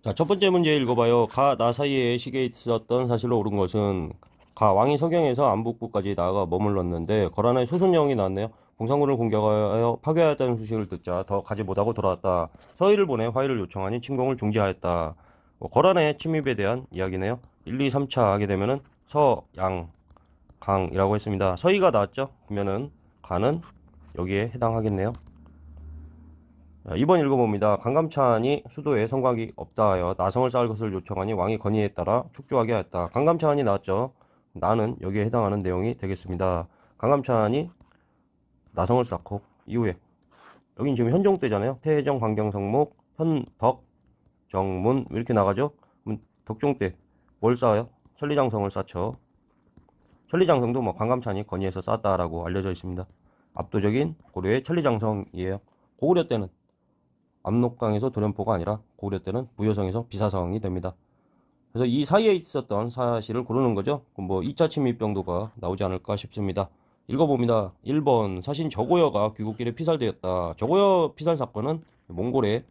자, 첫 번째 문제 읽어봐요. 가, 나 사이에 시계에 있었던 사실로 옳은 것은 가, 왕이 서경에서 안북부까지 나아가 머물렀는데 거란의 소손령이 나왔네요. 공산군을 공격하여 파괴하였다는 소식을 듣자 더 가지 못하고 돌아왔다. 서희를 보내 화해를 요청하니 침공을 중지하였다. 거란의 침입에 대한 이야기네요. 1, 2, 3차 하게 되면은 서, 양, 강이라고 했습니다. 서희가 나왔죠? 그러면은 가는 여기에 해당하겠네요. 자, 2번 읽어봅니다. 강감찬이 수도에 성곽이 없다 하여 나성을 쌓을 것을 요청하니 왕이 건의에 따라 축조하게 하였다. 강감찬이 나왔죠. 나는 여기에 해당하는 내용이 되겠습니다. 강감찬이 나성을 쌓고 이후에 여긴 지금 현종 때잖아요. 태종, 광경성목, 현덕, 정문 이렇게 나가죠. 덕종 때 뭘 쌓아요? 천리장성을 쌓죠. 천리장성도 뭐 강감찬이 건의해서 쌓았다라고 알려져 있습니다. 압도적인 고려의 천리장성이에요. 고구려 때는 압록강에서 돌연포가 아니라 고구려 때는 무효성에서 비사성이 됩니다. 그래서 이 사이에 있었던 사실을 고르는 거죠. 뭐 2차 침입 정도가 나오지 않을까 싶습니다. 읽어봅니다. 1번 사신 저고여가 귀국길에 피살되었다. 저고여 피살 사건은 몽골의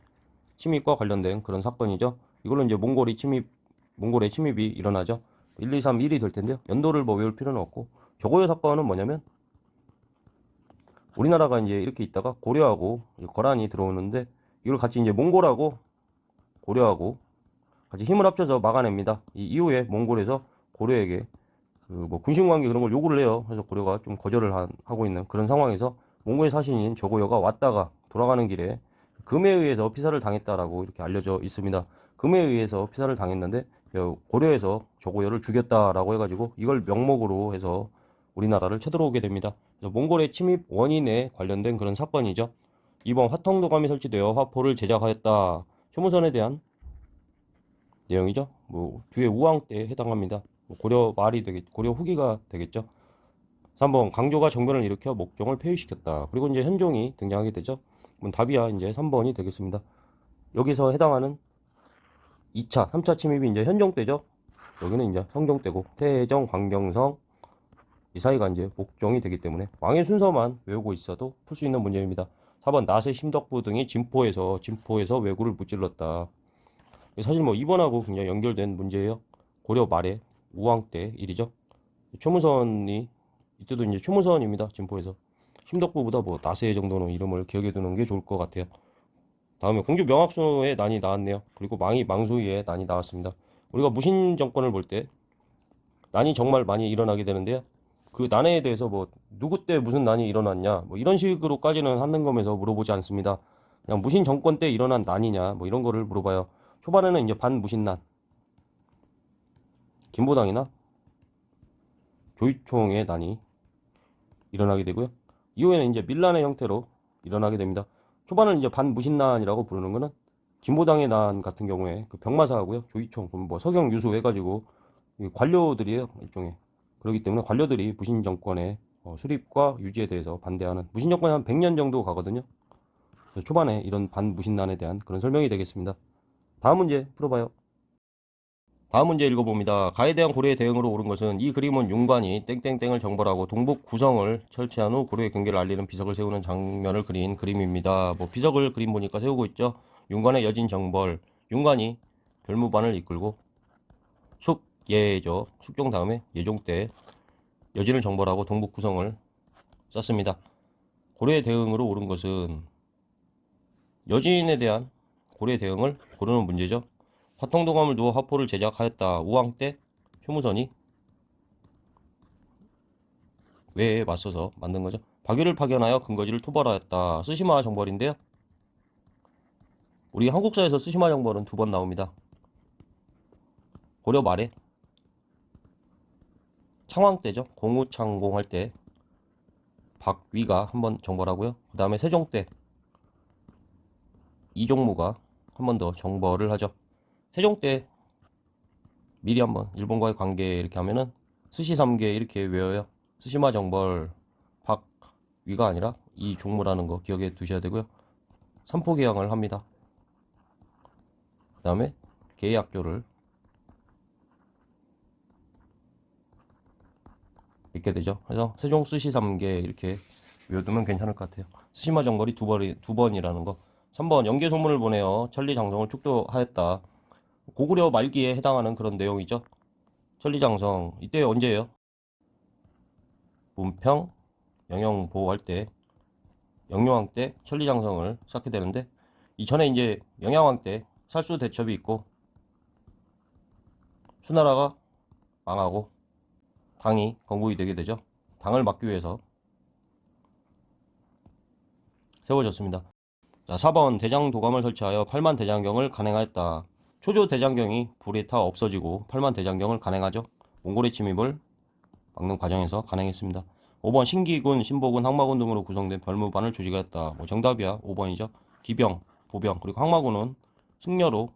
침입과 관련된 그런 사건이죠. 이걸로 이제 몽골의 침입이 일어나죠. 1, 2, 3, 1이 될 텐데요. 연도를 뭐 외울 필요는 없고 저고여 사건은 뭐냐면 우리나라가 이제 이렇게 있다가 고려하고 거란이 들어오는데 이걸 같이 이제 몽골하고 고려하고 같이 힘을 합쳐서 막아냅니다. 이 이후에 몽골에서 고려에게 그 뭐 군신관계 그런 걸 요구를 해요. 그래서 고려가 좀 거절을 하고 있는 그런 상황에서 몽골의 사신인 저고여가 왔다가 돌아가는 길에 금에 의해서 피살을 당했다라고 이렇게 알려져 있습니다. 금에 의해서 피살을 당했는데 고려에서 저고여를 죽였다라고 해가지고 이걸 명목으로 해서 우리나라를 쳐들어오게 됩니다. 그래서 몽골의 침입 원인에 관련된 그런 사건이죠. 이번 화통도감이 설치되어 화포를 제작하였다. 효무선에 대한 내용이죠. 뭐 뒤에 우왕 때에 해당합니다. 고려 말이 고려 후기가 되겠죠. 3번 강조가 정변을 일으켜 목종을 폐위시켰다. 그리고 이제 현종이 등장하게 되죠. 그럼 답이야 이제 3번이 되겠습니다. 여기서 해당하는 2차, 3차 침입이 이제 현종 때죠. 여기는 이제 성종 때고 태종, 광경성 이 사이가 이제 목종이 되기 때문에 왕의 순서만 외우고 있어도 풀 수 있는 문제입니다. 4번 나세, 심덕부 등이 진포에서 왜구를 무찔렀다. 사실 뭐 2번하고 굉장히 연결된 문제예요. 고려 말에 우왕 때 일이죠. 최무선이 이때도 이제 최무선입니다. 진포에서 심덕보보다 뭐 나세 정도는 이름을 기억해 두는 게 좋을 것 같아요. 다음에 공주 명학소의 난이 나왔네요. 그리고 망수위의 난이 나왔습니다. 우리가 무신 정권을 볼 때 난이 정말 많이 일어나게 되는데요. 그 난에 대해서 뭐 누구 때 무슨 난이 일어났냐 뭐 이런 식으로까지는 한능검에서 물어보지 않습니다. 그냥 무신 정권 때 일어난 난이냐 뭐 이런 거를 물어봐요. 초반에는 이제 반무신난 김보당이나 조이총의 난이 일어나게 되고요. 이후에는 이제 밀란의 형태로 일어나게 됩니다. 초반을 이제 반무신난이라고 부르는 거는 김보당의 난 같은 경우에 그 병마사하고요. 조이총, 뭐 서경 유수 해가지고 관료들이에요. 일종의. 그렇기 때문에 관료들이 무신 정권의 수립과 유지에 대해서 반대하는 무신 정권이 한 100년 정도 가거든요. 그래서 초반에 이런 반무신난에 대한 그런 설명이 되겠습니다. 다음 문제 풀어봐요. 다음 문제 읽어봅니다. 가에 대한 고려의 대응으로 옳은 것은 이 그림은 윤관이 땡땡땡을 정벌하고 동북 구성을 설치한 후 고려의 경계를 알리는 비석을 세우는 장면을 그린 그림입니다. 뭐 비석을 그림 보니까 세우고 있죠. 윤관의 여진 정벌. 윤관이 별무반을 이끌고 숙예죠. 숙종 다음에 예종 때 여진을 정벌하고 동북 구성을 썼습니다. 고려의 대응으로 옳은 것은 여진에 대한 고려의 대응을 고르는 문제죠. 화통도감을 두어 화포를 제작하였다. 우왕 때 효무선이 외에 맞서서 만든 거죠. 박유를 파견하여 근거지를 토벌하였다. 쓰시마 정벌인데요. 우리 한국사에서 쓰시마 정벌은 2번 나옵니다. 고려 말에 창왕 때죠. 공우창공할 때 박위가 한번 정벌하고요. 그 다음에 세종 때 이종무가 한 번 더 정벌을 하죠. 세종 때 미리 한번 일본과의 관계 이렇게 하면은 스시삼계 이렇게 외워요. 스시마 정벌 박위가 아니라 이종무라는 거 기억해 두셔야 되고요. 삼포개항을 합니다. 그 다음에 계약조를 읽게 되죠. 그래서 세종 스시삼계 이렇게 외워두면 괜찮을 것 같아요. 스시마 정벌이 두 번이라는 거. 3번 연개 소문을 보내어 천리장성을 축조하였다. 고구려 말기에 해당하는 그런 내용이죠. 천리장성 이때 언제예요? 문평 영영보할 때, 영유왕 때 천리장성을 쌓게 되는데, 이전에 이제 영양왕 때 살수 대첩이 있고 수나라가 망하고 당이 건국이 되게 되죠. 당을 막기 위해서 세워졌습니다. 자, 4번 대장도감을 설치하여 8만 대장경을 간행하였다. 초조 대장경이 불에 타 없어지고 8만 대장경을 간행하죠. 몽골의 침입을 막는 과정에서 간행했습니다. 5번 신기군, 신보군, 항마군 등으로 구성된 별무반을 조직하였다. 뭐 정답이야. 5번이죠. 기병, 보병, 그리고 항마군은 승려로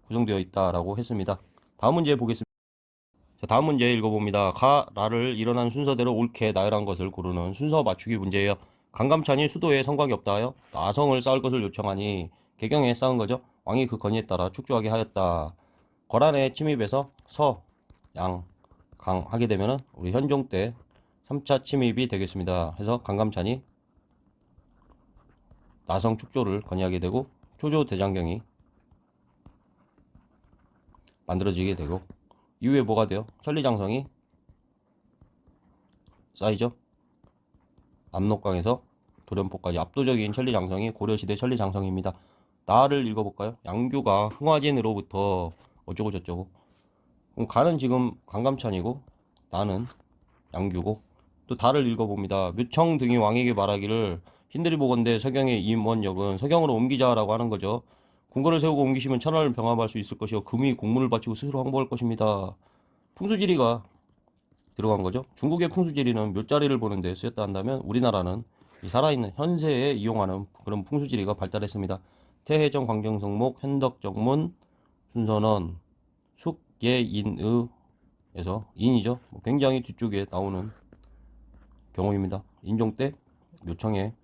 구성되어 있다라고 했습니다. 다음 문제 보겠습니다. 자, 다음 문제 읽어봅니다. 가, 라를 일어난 순서대로 옳게 나열한 것을 고르는 순서 맞추기 문제예요. 강감찬이 수도에 성곽이 없다 하여 나성을 쌓을 것을 요청하니 개경에 쌓은 거죠. 왕이 그 건의에 따라 축조하게 하였다. 거란의 침입에서 서, 양, 강 하게 되면은 우리 현종 때 3차 침입이 되겠습니다. 해서 강감찬이 나성 축조를 건의하게 되고 초조 대장경이 만들어지게 되고 이후에 뭐가 돼요? 천리장성이 쌓이죠. 압록강에서 도련포까지 압도적인 천리장성이 고려시대 천리장성입니다. 나를 읽어볼까요? 양규가 흥화진으로부터 어쩌고 저쩌고. 그럼 가는 지금 강감찬이고 나는 양규고, 또 다를 읽어봅니다. 묘청 등이 왕에게 말하기를 신들이 보건대 서경의 임원역은 서경으로 옮기자라고 하는 거죠. 궁궐을 세우고 옮기시면 천하를 병합할 수 있을 것이요 금이 공문을 바치고 스스로 항복할 것입니다. 풍수지리가 들어간 거죠. 중국의 풍수지리는 묘자리를 보는데 쓰였다 한다면 우리나라는 이 살아있는 현세에 이용하는 그런 풍수지리가 발달했습니다. 태해정, 광정성목, 현덕정문, 순선원, 숙예인의에서 인이죠. 굉장히 뒤쪽에 나오는 경우입니다. 인종 때 묘청의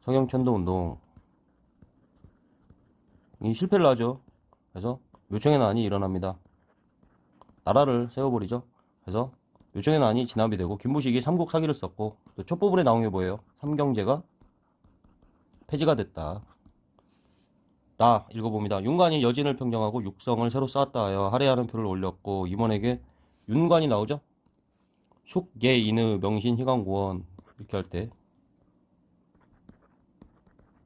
서경천도운동이 실패를 하죠. 그래서 묘청의 난이 일어납니다. 나라를 세워버리죠. 그래서 묘청의 난이 진압이 되고 김부식이 삼국사기를 썼고, 또 첩보물에 나온 게 뭐예요? 삼경제가 폐지가 됐다. 라 읽어봅니다. 윤관이 여진을 평정하고 육성을 새로 쌓았다 하여 할애하는 표를 올렸고, 임원에게 윤관이 나오죠. 숙예인의 명신 희광고원 이렇게 할 때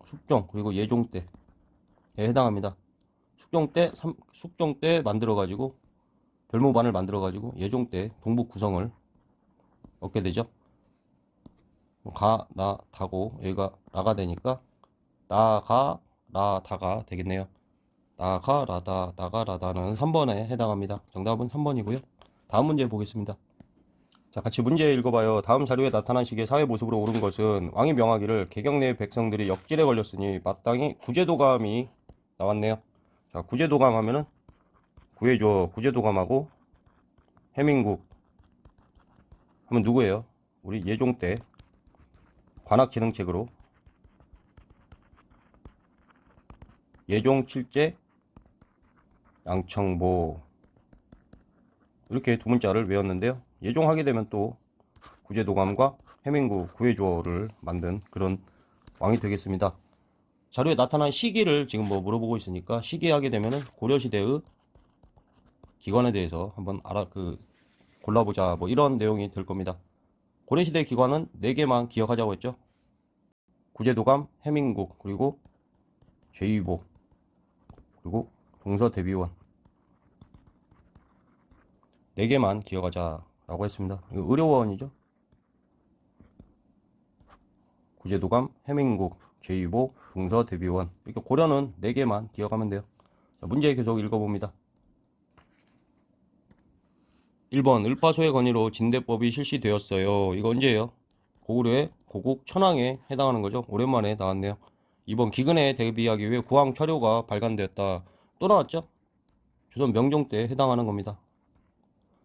숙종 그리고 예종 때에 해당합니다. 숙종 때 만들어 가지고 별무반을 만들어 가지고 예종 때 동북 구성을 얻게 되죠. 가, 나, 다고 여기가 라가 되니까 나가, 라, 다가 되겠네요. 나가, 라다, 나가, 라다는 3번에 해당합니다. 정답은 3번이고요. 다음 문제 보겠습니다. 자, 같이 문제 읽어봐요. 다음 자료에 나타난 시기의 사회 모습으로 옳은 것은 왕이 명하기를 개경 내 백성들이 역질에 걸렸으니 마땅히 구제도감이 나왔네요. 자, 구제도감 하면은 구해줘. 구제도감하고 해민국 하면 누구예요? 우리 예종 때 관악지능책으로 예종 7제 양청보 이렇게 두 문자를 외웠는데요. 예종하게 되면 또 구제도감과 해민국 구해줘를 만든 그런 왕이 되겠습니다. 자료에 나타난 시기를 지금 뭐 물어보고 있으니까 시기 하게 되면은 고려시대의 기관에 대해서 한번 골라보자 뭐 이런 내용이 될 겁니다. 고려시대 기관은 4개만 기억하자고 했죠. 구제도감, 해민국, 그리고 제위복, 그리고 동서대비원 4개만 기억하자라고 했습니다. 이거 의료원이죠. 구제도감, 해민국, 제위복, 동서대비원 이렇게 고려는 4개만 기억하면 돼요. 자, 문제 계속 읽어봅니다. 1번 을파소의 건의로 진대법이 실시되었어요. 이거 언제예요? 고구려의 고국 천황에 해당하는 거죠. 오랜만에 나왔네요. 2번 기근에 대비하기 위해 구황 차료가 발간되었다. 또 나왔죠? 조선 명종 때 해당하는 겁니다.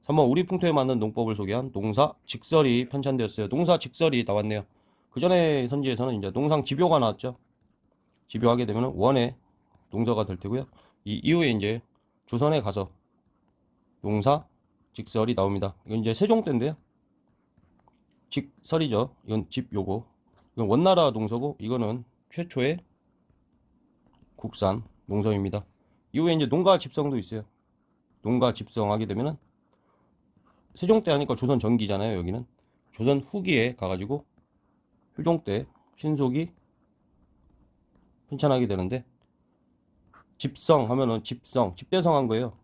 3번 우리 풍토에 맞는 농법을 소개한 농사 직설이 편찬되었어요. 농사 직설이 나왔네요. 그 전에 선지에서는 이제 농상 집요가 나왔죠. 집요하게 되면 원의 농사가 될 테고요. 이 이후에 이제 조선에 가서 농사 직설이 나옵니다. 이건 이제 세종 때인데요. 직설이죠. 이건 집 요거. 이건 원나라 농서고 이거는 최초의 국산 농서입니다. 이후에 이제 농가 집성도 있어요. 농가 집성하게 되면은 세종 때 하니까 조선 전기잖아요. 여기는 조선 후기에 가가지고 효종 때 신속이 편찬하게 되는데, 집성 하면은 집대성 한 거예요.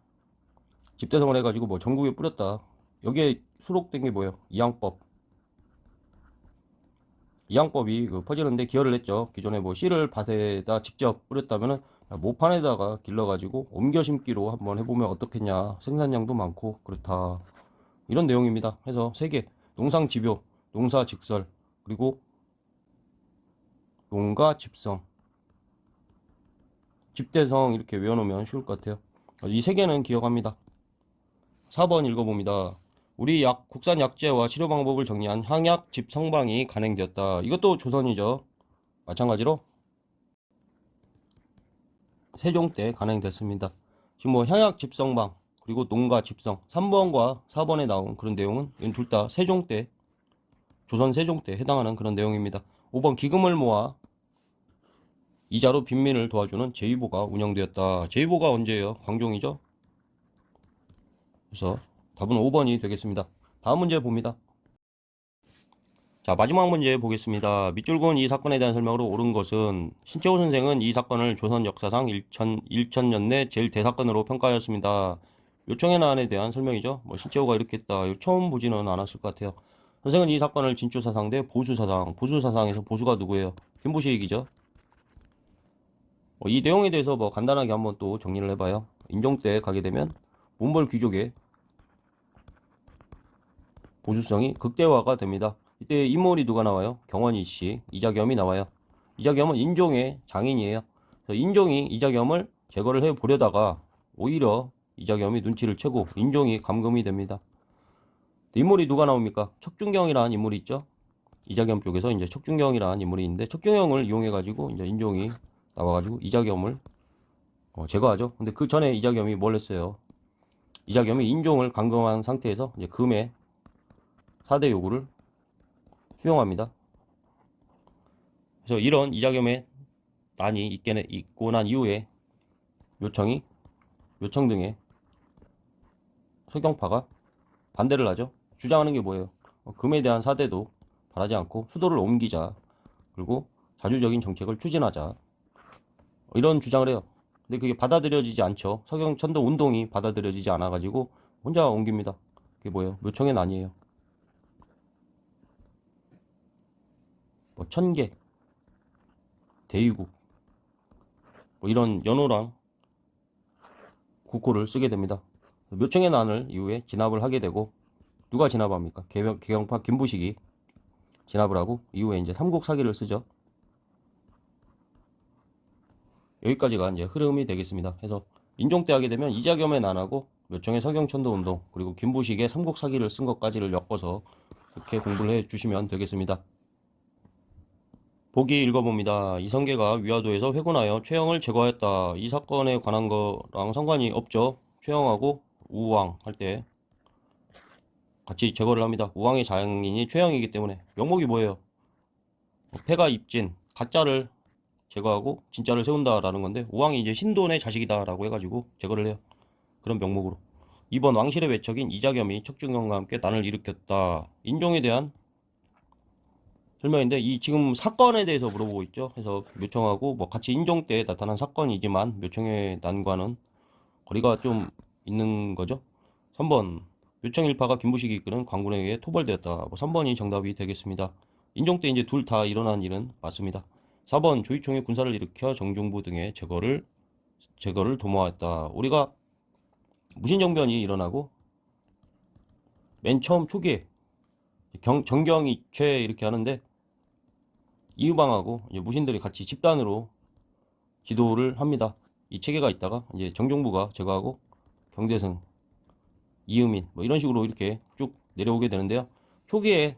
집대성을 해가지고 뭐 전국에 뿌렸다. 여기에 수록된 게 뭐예요? 이양법이 그 퍼지는데 기여를 했죠. 기존에 뭐 씨를 밭에다 직접 뿌렸다면은 모판에다가 길러가지고 옮겨 심기로 한번 해보면 어떻겠냐. 생산량도 많고 그렇다. 이런 내용입니다. 해서 3개: 농상집요, 농사직설, 그리고 농가집성, 집대성 이렇게 외워놓으면 쉬울 것 같아요. 이 3개는 기억합니다. 4번 읽어봅니다. 우리 국산 약재와 치료 방법을 정리한 향약 집성방이 간행되었다. 이것도 조선이죠. 마찬가지로 세종 때 간행됐습니다. 지금 뭐 향약 집성방 그리고 농가 집성 3번과 4번에 나온 그런 내용은 둘 다 세종 때, 조선 세종 때 해당하는 그런 내용입니다. 5번 기금을 모아 이자로 빈민을 도와주는 제위보가 운영되었다. 제위보가 언제예요? 광종이죠. 그래서 답은 5번이 되겠습니다. 다음 문제 봅니다. 자, 마지막 문제 보겠습니다. 밑줄 그은 이 사건에 대한 설명으로 옳은 것은, 신채호 선생은 이 사건을 조선 역사상 1000년 내 제일 대사건으로 평가하였습니다. 요청의 난에 대한 설명이죠. 뭐 신채호가 이렇게 했다. 처음 보지는 않았을 것 같아요. 선생은 이 사건을 진추사상 대 보수사상, 보수사상에서 보수가 누구예요? 김부식이죠. 이 내용에 대해서 뭐 간단하게 한번 또 정리를 해봐요. 인종 때 가게 되면 문벌 귀족의 보수성이 극대화가 됩니다. 이때 인물이 누가 나와요? 경원이 씨, 이자겸이 나와요. 이자겸은 인종의 장인이에요. 그래서 인종이 이자겸을 제거를 해보려다가 오히려 이자겸이 눈치를 채고 인종이 감금이 됩니다. 인물이 누가 나옵니까? 척준경이라는 인물이 있죠. 이자겸 쪽에서 이제 척준경이라는 인물이 있는데, 척준경을 이용해가지고 이제 인종이 나와가지고 이자겸을 제거하죠. 근데 그 전에 이자겸이 뭘 했어요? 이자겸이 인종을 감금한 상태에서 이제 금의 4대 요구를 수용합니다. 그래서 이런 이자겸의 난이 있고 난 이후에 요청 등의 서경파가 반대를 하죠. 주장하는 게 뭐예요? 금에 대한 사대도 바라지 않고 수도를 옮기자, 그리고 자주적인 정책을 추진하자, 이런 주장을 해요. 근데 그게 받아들여지지 않죠. 서경천도 운동이 받아들여지지 않아가지고 혼자 옮깁니다. 그게 뭐예요? 묘청의 난이에요. 뭐 천계, 대위국, 뭐 이런 연호랑 국호를 쓰게 됩니다. 묘청의 난을 이후에 진압을 하게 되고, 누가 진압합니까? 개경파 김부식이 진압을 하고 이후에 이제 삼국 사기를 쓰죠. 여기까지가 이제 흐름이 되겠습니다. 해서 인종 때 하게 되면 이자겸의 난하고 묘청의 서경천도 운동, 그리고 김부식의 삼국 사기를 쓴 것까지를 엮어서 이렇게 공부를 해 주시면 되겠습니다. 보기 읽어봅니다. 이성계가 위화도에서 회군하여 최영을 제거하였다. 이 사건에 관한 거랑 상관이 없죠. 최영하고 우왕 할 때 같이 제거를 합니다. 우왕의 장인이 최영이기 때문에. 명목이 뭐예요? 패가 입진, 가짜를 제거하고 진짜를 세운다라는 건데, 우왕이 이제 신돈의 자식이다라고 해가지고 제거를 해요. 그런 명목으로. 2번 왕실의 외척인 이자겸이 척준경과 함께 난을 일으켰다. 인종에 대한 설명인데, 이 지금 사건에 대해서 물어보고 있죠. 그래서 묘청하고 뭐 같이 인종 때 나타난 사건이지만 묘청의 난과는 거리가 좀 있는 거죠. 3번 묘청 일파가 김부식이 이끄는 광군에 의해 토벌되었다. 뭐 3번이 정답이 되겠습니다. 인종 때 이제 둘 다 일어난 일은 맞습니다. 4번 조이총이 군사를 일으켜 정중부 등의 제거를 도모하였다. 우리가 무신정변이 일어나고 맨 처음 초기에 정경이최 이렇게 하는데, 이유방하고 이제 무신들이 같이 집단으로 지도를 합니다. 이 체계가 있다가 이제 정종부가 제거하고 경대승, 이유민 뭐 이런 식으로 이렇게 쭉 내려오게 되는데요. 초기에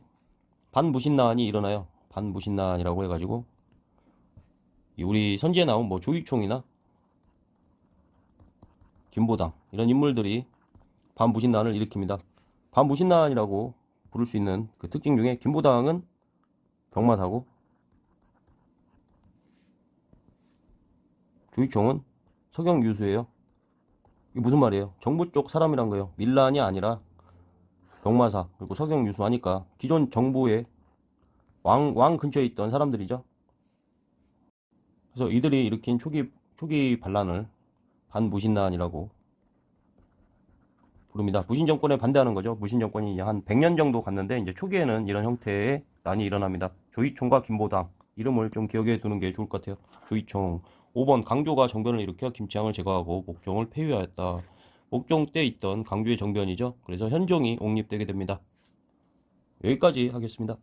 반무신난이 일어나요. 반무신난이라고 해가지고 우리 선지에 나온 뭐 조이총이나 김보당 이런 인물들이 반무신난을 일으킵니다. 반무신난이라고 부를 수 있는 그 특징 중에 김보당은 병마사고, 조이총은 서경유수예요. 이게 무슨 말이에요? 정부 쪽 사람이란 거예요. 밀란이 아니라 병마사 그리고 석영유수 하니까 기존 정부의 왕 근처에 있던 사람들이죠. 그래서 이들이 일으킨 초기 반란을 반무신란이라고 부릅니다. 무신 정권에 반대하는 거죠. 무신 정권이 이제 한 100년 정도 갔는데 이제 초기에는 이런 형태의 난이 일어납니다. 조이총과 김보당 이름을 좀 기억해 두는 게 좋을 것 같아요. 조이총 5번 강조가 정변을 일으켜 김치향을 제거하고 목종을 폐위하였다. 목종 때 있던 강조의 정변이죠. 그래서 현종이 옹립되게 됩니다. 여기까지 하겠습니다.